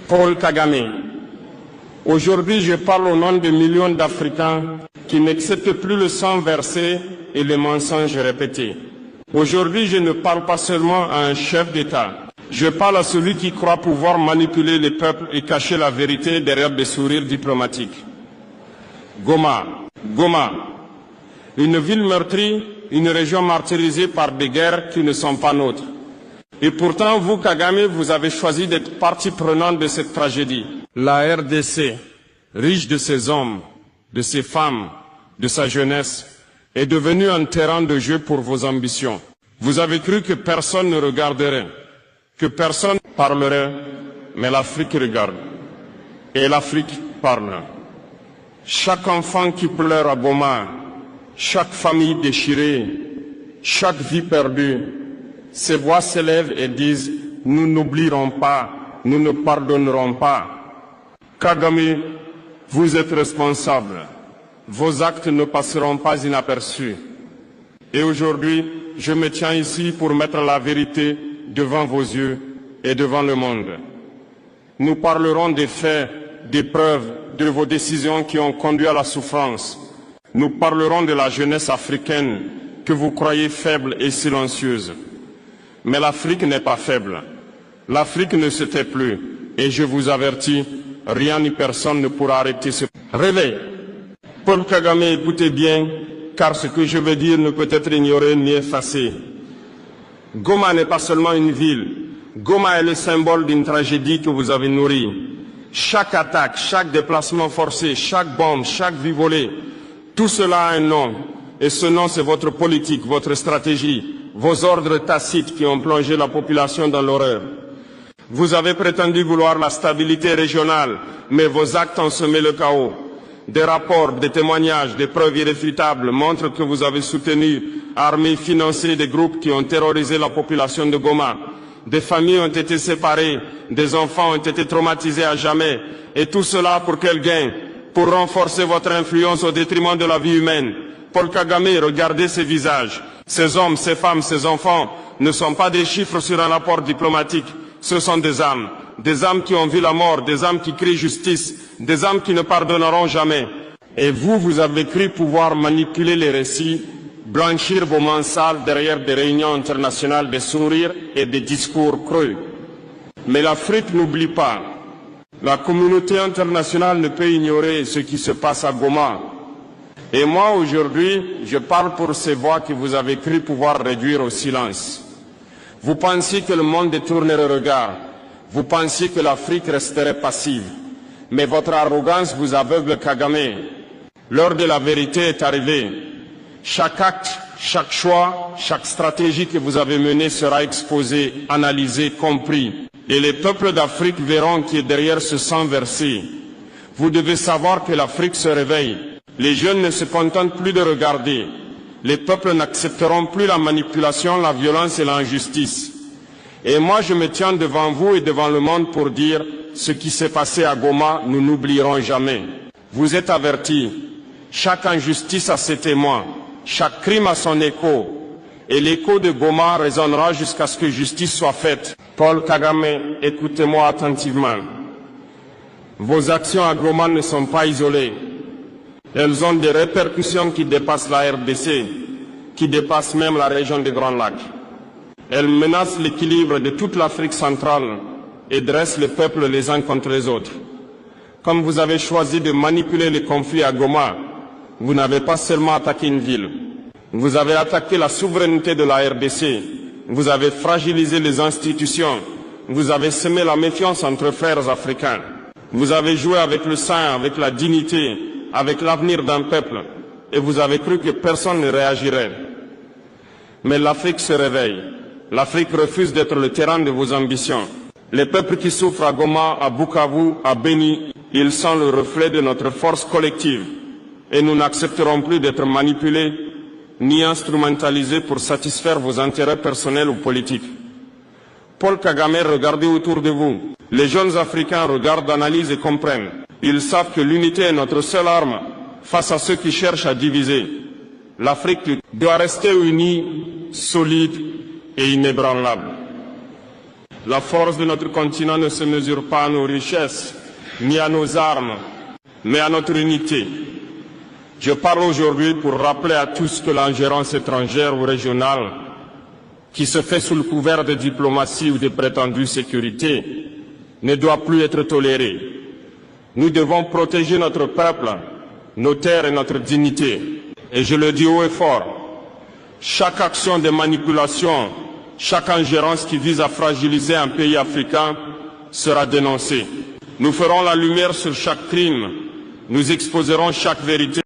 Paul Kagame. Aujourd'hui, je parle au nom de millions d'Africains qui n'acceptent plus le sang versé et les mensonges répétés. Aujourd'hui, je ne parle pas seulement à un chef d'État. Je parle à celui qui croit pouvoir manipuler les peuples et cacher la vérité derrière des sourires diplomatiques. Goma. Goma. Une ville meurtrie, une région martyrisée par des guerres qui ne sont pas nôtres. Et pourtant, vous, Kagame, vous avez choisi d'être partie prenante de cette tragédie. La RDC, riche de ses hommes, de ses femmes, de sa jeunesse, est devenue un terrain de jeu pour vos ambitions. Vous avez cru que personne ne regarderait, que personne parlerait, mais l'Afrique regarde. Et l'Afrique parle. Chaque enfant qui pleure à Goma, chaque famille déchirée, chaque vie perdue, ces voix s'élèvent et disent « Nous n'oublierons pas, nous ne pardonnerons pas ». Kagame, vous êtes responsable. Vos actes ne passeront pas inaperçus. Et aujourd'hui, je me tiens ici pour mettre la vérité devant vos yeux et devant le monde. Nous parlerons des faits, des preuves, de vos décisions qui ont conduit à la souffrance. Nous parlerons de la jeunesse africaine que vous croyez faible et silencieuse. Mais l'Afrique n'est pas faible. L'Afrique ne se tait plus. Et je vous avertis, rien ni personne ne pourra arrêter ce réveil. Paul Kagame, écoutez bien, car ce que je veux dire ne peut être ignoré ni effacé. Goma n'est pas seulement une ville. Goma est le symbole d'une tragédie que vous avez nourrie. Chaque attaque, chaque déplacement forcé, chaque bombe, chaque vie volée, tout cela a un nom. Et ce nom, c'est votre politique, votre stratégie, vos ordres tacites qui ont plongé la population dans l'horreur. Vous avez prétendu vouloir la stabilité régionale, mais vos actes ont semé le chaos. Des rapports, des témoignages, des preuves irréfutables montrent que vous avez soutenu, armé, financé des groupes qui ont terrorisé la population de Goma. Des familles ont été séparées, des enfants ont été traumatisés à jamais. Et tout cela pour quel gain? Pour renforcer votre influence au détriment de la vie humaine. Paul Kagame, regardez ces visages. Ces hommes, ces femmes, ces enfants ne sont pas des chiffres sur un rapport diplomatique. Ce sont des âmes qui ont vu la mort, des âmes qui crient justice, des âmes qui ne pardonneront jamais. Et vous, vous avez cru pouvoir manipuler les récits, blanchir vos mains sales derrière des réunions internationales de sourires et des discours creux. Mais l'Afrique n'oublie pas. La communauté internationale ne peut ignorer ce qui se passe à Goma. Et moi, aujourd'hui, je parle pour ces voix que vous avez cru pouvoir réduire au silence. Vous pensiez que le monde détournerait le regard. Vous pensiez que l'Afrique resterait passive. Mais votre arrogance vous aveugle, Kagame. L'heure de la vérité est arrivée. Chaque acte, chaque choix, chaque stratégie que vous avez menée sera exposée, analysée, compris. Et les peuples d'Afrique verront qui est derrière ce sang versé. Vous devez savoir que l'Afrique se réveille. Les jeunes ne se contentent plus de regarder. Les peuples n'accepteront plus la manipulation, la violence et l'injustice. Et moi, je me tiens devant vous et devant le monde pour dire ce qui s'est passé à Goma, nous n'oublierons jamais. Vous êtes avertis. Chaque injustice a ses témoins. Chaque crime a son écho. Et l'écho de Goma résonnera jusqu'à ce que justice soit faite. Paul Kagame, écoutez-moi attentivement. Vos actions à Goma ne sont pas isolées. Elles ont des répercussions qui dépassent la RDC, qui dépassent même la région des Grands Lacs. Elles menacent l'équilibre de toute l'Afrique centrale et dressent les peuples les uns contre les autres. Comme vous avez choisi de manipuler les conflits à Goma, vous n'avez pas seulement attaqué une ville. Vous avez attaqué la souveraineté de la RDC. Vous avez fragilisé les institutions. Vous avez semé la méfiance entre frères africains. Vous avez joué avec le sang, avec la dignité, avec l'avenir d'un peuple. Et vous avez cru que personne ne réagirait. Mais l'Afrique se réveille. L'Afrique refuse d'être le terrain de vos ambitions. Les peuples qui souffrent à Goma, à Bukavu, à Beni, ils sont le reflet de notre force collective. Et nous n'accepterons plus d'être manipulés ni instrumentalisés pour satisfaire vos intérêts personnels ou politiques. Paul Kagame, regardez autour de vous. Les jeunes Africains regardent, analysent et comprennent. Ils savent que l'unité est notre seule arme face à ceux qui cherchent à diviser. L'Afrique doit rester unie, solide et inébranlable. La force de notre continent ne se mesure pas à nos richesses, ni à nos armes, mais à notre unité. Je parle aujourd'hui pour rappeler à tous que l'ingérence étrangère ou régionale, qui se fait sous le couvert de diplomatie ou de prétendue sécurité, ne doit plus être tolérée. Nous devons protéger notre peuple, nos terres et notre dignité. Et je le dis haut et fort, chaque action de manipulation, chaque ingérence qui vise à fragiliser un pays africain sera dénoncée. Nous ferons la lumière sur chaque crime, nous exposerons chaque vérité.